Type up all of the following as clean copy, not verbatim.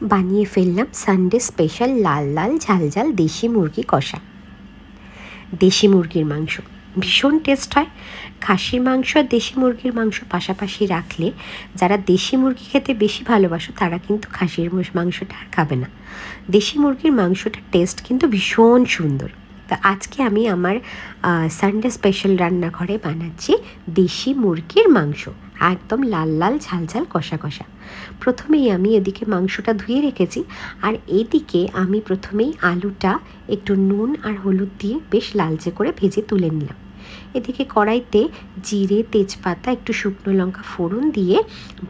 বানিয়ে ফেললাম Sunday special লাল লাল ঝাল ঝাল দেশি মুরগি কষা। দেশি মুরগির মাংস ভীষণ টেস্ট হয়। খাসির মাংস আর দেশি মুরগির মাংস পাশাপাশি রাখলে যারা দেশি মুরগি খেতে বেশি ভালোবাসো তারা কিন্তু খাসির মাংসটা আর খাবে না। দেশি মুরগির মাংসটার টেস্ট কিন্তু ভীষণ সুন্দর। তা আজকে আমি আমার সানডে স্পেশাল রান্নাঘরে বানাচ্ছি দেশি মুরগির মাংস, একদম লাল লাল ঝাল ঝাল কষা কষা। প্রথমেই আমি এদিকে মাংসটা ধুয়ে রেখেছি, আর এদিকে আমি প্রথমেই আলুটা একটু নুন আর হলুদ দিয়ে বেশ লালচে করে ভেজে তুলে নিলাম। এদিকে কড়াইতে জিরে, তেজপাতা, একটু শুকনো লঙ্কা ফোড়ন দিয়ে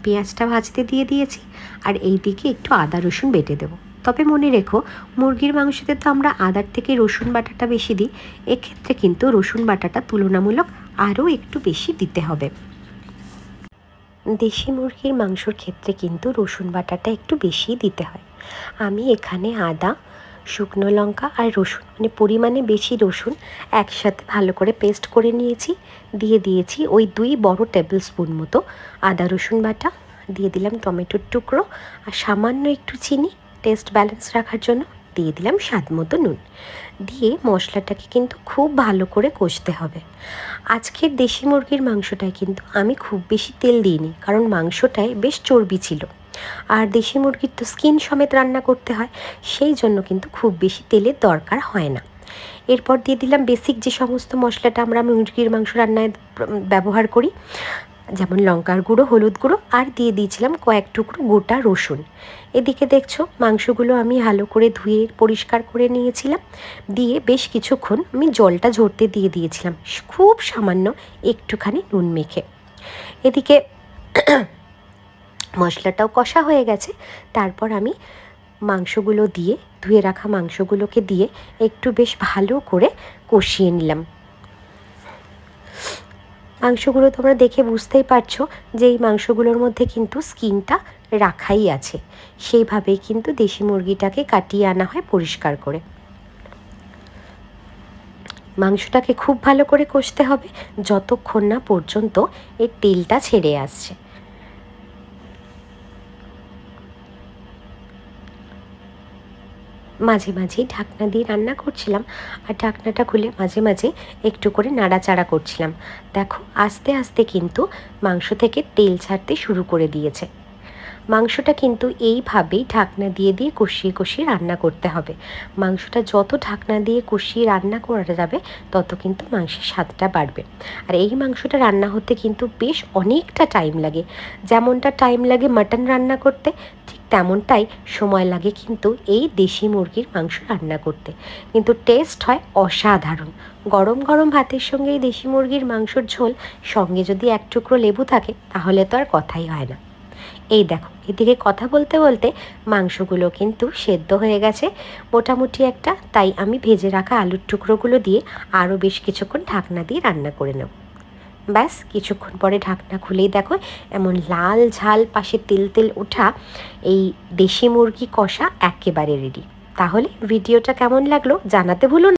পেঁয়াজটা ভাজতে দিয়ে দিয়েছি, আর এইদিকে একটু আদা রসুন বেটে দেবো। তবে মনে রেখো, মুরগির মাংসতে তো আমরা আদার থেকে রসুন বাটাটা বেশি দিই, এক্ষেত্রে কিন্তু রসুন বাটাটা তুলনামূলক আরও একটু বেশি দিতে হবে। দেশি মুরগির মাংসর ক্ষেত্রে কিন্তু রসুন বাটাটা একটু বেশি দিতে হয়। আমি এখানে আদা, শুকনো লঙ্কা আর রসুন পরিমাণে বেশি রসুন একসাথে ভালো করে পেস্ট করে নিয়েছি। দিয়ে দিয়েছি ওই 2 বড় টেবিল স্পুন মতো আদা রসুন বাটা, দিয়ে দিলাম টমেটোর টুকরো আর সামান্য একটু চিনি টেস্ট ব্যালেন্স রাখার জন্য, দিয়ে দিলাম স্বাদ মতো নুন। দিয়ে মশলাটাকে কিন্তু খুব ভালো করে কষতে হবে। আজকের দেশি মুরগির মাংসটায় কিন্তু আমি খুব বেশি তেল দিইনি, কারণ মাংসটায় বেশ চর্বি ছিল, আর দেশি মুরগির তো স্কিন সমেত রান্না করতে হয়, সেই জন্য কিন্তু খুব বেশি তেলের দরকার হয় না। এরপর দিয়ে দিলাম বেসিক যে সমস্ত মশলাটা আমরা মুরগির মাংস রান্নায় ব্যবহার করি, যেমন লঙ্কার গুঁড়ো, হলুদ গুঁড়ো, আর দিয়ে দিয়েছিলাম কয়েক টুকরো গোটা রসুন। এদিকে দেখছো মাংসগুলো আমি ভালো করে ধুয়ে পরিষ্কার করে নিয়েছিলাম, দিয়ে বেশ কিছুক্ষণ আমি জলটা ঝরতে দিয়ে দিয়েছিলাম, খুব সামান্য একটুখানি নুন মেখে। এদিকে মশলাটাও কষা হয়ে গেছে। তারপর আমি মাংসগুলো দিয়ে, ধুয়ে রাখা মাংসগুলোকে দিয়ে একটু বেশ ভালো করে কষিয়ে নিলাম। মাংসগুলো তোমরা দেখে বুঝতেই পারছো যে এই মাংসগুলোর মধ্যে কিন্তু স্কিনটা রাখাই আছে, সেইভাবেই কিন্তু দেশি মুরগিটাকে কাটিয়ে আনা হয় পরিষ্কার করে। মাংসটাকে খুব ভালো করে কষতে হবে যতক্ষণ না পর্যন্ত এর তেলটা ছেড়ে আসছে। মাঝে মাঝেই ঢাকনা দিয়ে রান্না করছিলাম, আর ঢাকনাটা খুলে মাঝে মাঝে একটু করে নাড়াচাড়া করছিলাম। দেখো আস্তে আস্তে কিন্তু মাংস থেকে তেল ছাড়তে শুরু করে দিয়েছে। মাংসটা কিন্তু এইভাবেই ঢাকনা দিয়ে দিয়ে কষিয়ে কষিয়ে রান্না করতে হবে। মাংসটা যত ঢাকনা দিয়ে কষিয়ে রান্না করা যাবে তত কিন্তু মাংসের স্বাদটা বাড়বে। আর এই মাংসটা রান্না হতে কিন্তু বেশ অনেকটা টাইম লাগে। যেমনটা টাইম লাগে মাটন রান্না করতে, ঠিক তেমনটাই সময় লাগে কিন্তু এই দেশি মুরগির মাংস রান্না করতে, কিন্তু টেস্ট হয় অসাধারণ। গরম গরম ভাতের সঙ্গে এই দেশি মুরগির মাংসর ঝোল, সঙ্গে যদি এক টুকরো লেবু থাকে তাহলে তো আর কথাই হয় না। এই দেখো এদিকে কথা বলতে বলতে মাংসগুলো কিন্তু সেদ্ধ হয়ে গেছে মোটামুটি একটা, তাই আমি ভেজে রাখা আলুর টুকরোগুলো দিয়ে আরও বেশ কিছুক্ষণ ঢাকনা দিয়ে রান্না করে নেব। ব্যাস কিছুক্ষণ পরে ঢাকনা খুলেই দেখো এমন লাল ঝাল পাশে তেল তেল ওঠা এই দেশি মুরগি কষা একেবারে রেডি। তাহলে ভিডিওটা কেমন লাগলো জানাতে ভুলো না।